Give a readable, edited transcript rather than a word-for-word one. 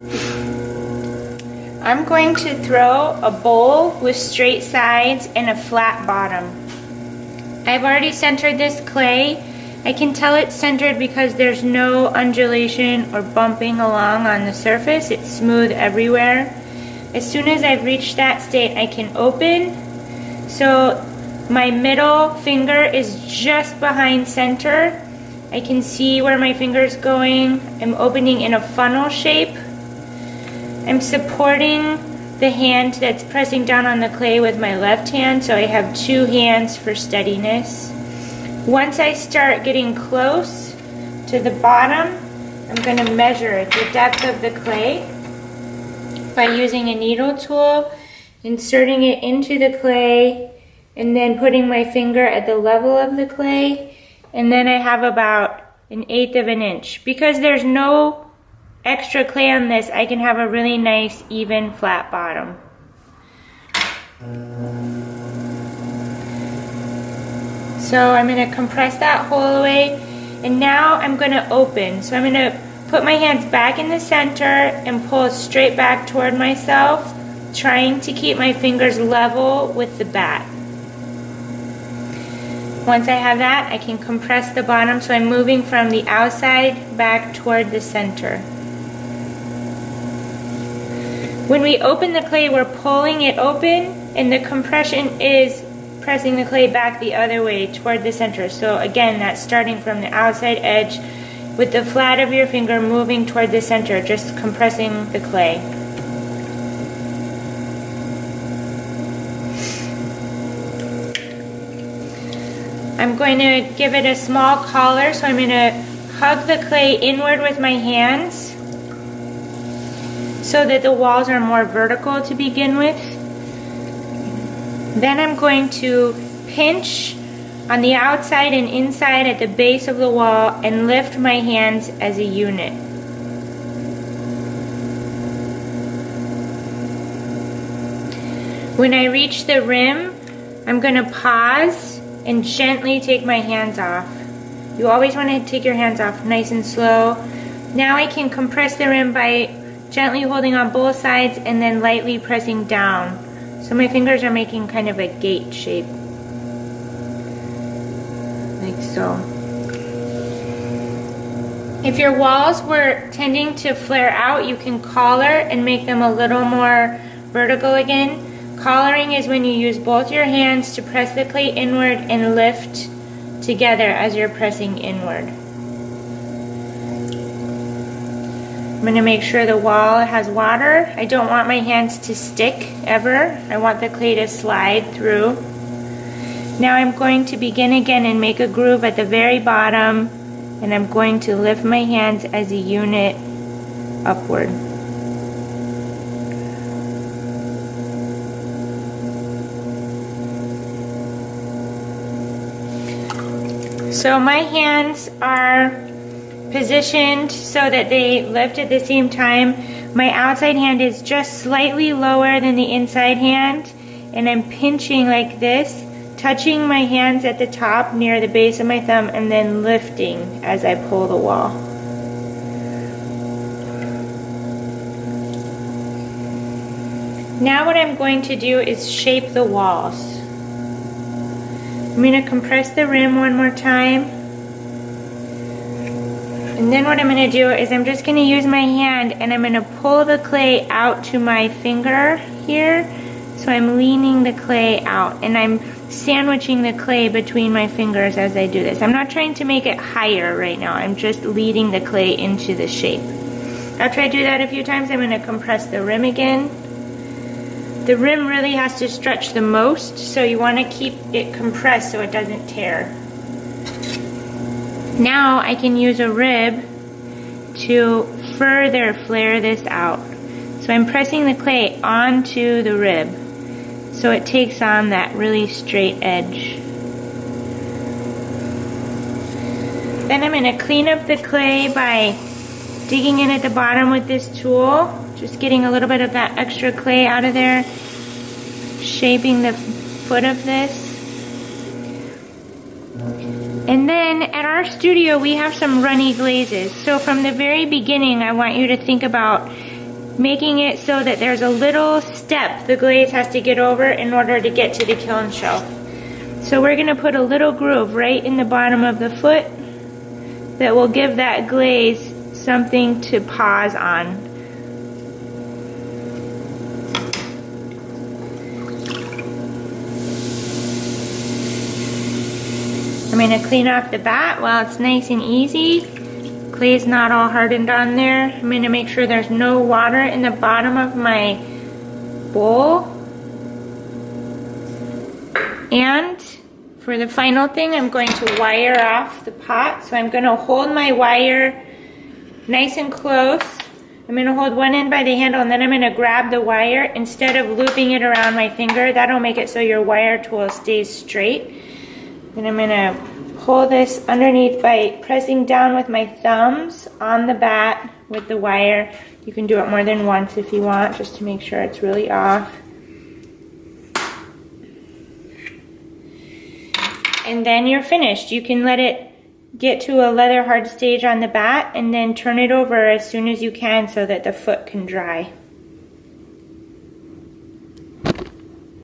I'm going to throw a bowl with straight sides and a flat bottom. I've already centered this clay. I can tell it's centered because there's no undulation or bumping along on the surface. It's smooth everywhere. As soon as I've reached that state, I can open. So my middle finger is just behind center. I can see where my finger is going. I'm opening in a funnel shape. I'm supporting the hand that's pressing down on the clay with my left hand, so I have two hands for steadiness. Once I start getting close to the bottom, I'm going to measure the depth of the clay by using a needle tool, inserting it into the clay, and then putting my finger at the level of the clay, and then I have about 1/8 of an inch. Because there's no extra clay on this, I can have a really nice, even, flat bottom. So I'm going to compress that hole away, and now I'm going to open. So I'm going to put my hands back in the center and pull straight back toward myself, trying to keep my fingers level with the bat. Once I have that, I can compress the bottom, so I'm moving from the outside back toward the center. When we open the clay, we're pulling it open, and the compression is pressing the clay back the other way toward the center. So again, that's starting from the outside edge with the flat of your finger moving toward the center, just compressing the clay. I'm going to give it a small collar, so I'm going to hug the clay inward with my hands so that the walls are more vertical to begin with. Then I'm going to pinch on the outside and inside at the base of the wall and lift my hands as a unit. When I reach the rim, I'm going to pause and gently take my hands off. You always want to take your hands off nice and slow. Now I can compress the rim by gently holding on both sides and then lightly pressing down. So my fingers are making kind of a gate shape. Like so. If your walls were tending to flare out, you can collar and make them a little more vertical again. Collaring is when you use both your hands to press the clay inward and lift together as you're pressing inward. I'm going to make sure the wall has water. I don't want my hands to stick ever. I want the clay to slide through. Now I'm going to begin again and make a groove at the very bottom, and I'm going to lift my hands as a unit upward. So my hands are positioned so that they lift at the same time. My outside hand is just slightly lower than the inside hand, and I'm pinching like this, touching my hands at the top near the base of my thumb, and then lifting as I pull the wall. Now what I'm going to do is shape the walls. I'm going to compress the rim one more time. And then what I'm going to do is I'm just going to use my hand and I'm going to pull the clay out to my finger here. So I'm leaning the clay out and I'm sandwiching the clay between my fingers as I do this. I'm not trying to make it higher right now. I'm just leading the clay into the shape. After I do that a few times, I'm going to compress the rim again. The rim really has to stretch the most, so you want to keep it compressed so it doesn't tear. Now I can use a rib to further flare this out. So I'm pressing the clay onto the rib so it takes on that really straight edge. Then I'm going to clean up the clay by digging in at the bottom with this tool, just getting a little bit of that extra clay out of there, shaping the foot of this. And then at our studio we have some runny glazes. So from the very beginning I want you to think about making it so that there's a little step the glaze has to get over in order to get to the kiln shelf. So we're gonna put a little groove right in the bottom of the foot that will give that glaze something to pause on. I'm gonna clean off the bat while it's nice and easy. Clay's not all hardened on there. I'm gonna make sure there's no water in the bottom of my bowl. And for the final thing, I'm going to wire off the pot. So I'm gonna hold my wire nice and close. I'm gonna hold one end by the handle and then I'm gonna grab the wire instead of looping it around my finger. That'll make it so your wire tool stays straight. And I'm gonna pull this underneath by pressing down with my thumbs on the bat with the wire. You can do it more than once if you want, just to make sure it's really off. And then you're finished. You can let it get to a leather hard stage on the bat and then turn it over as soon as you can so that the foot can dry.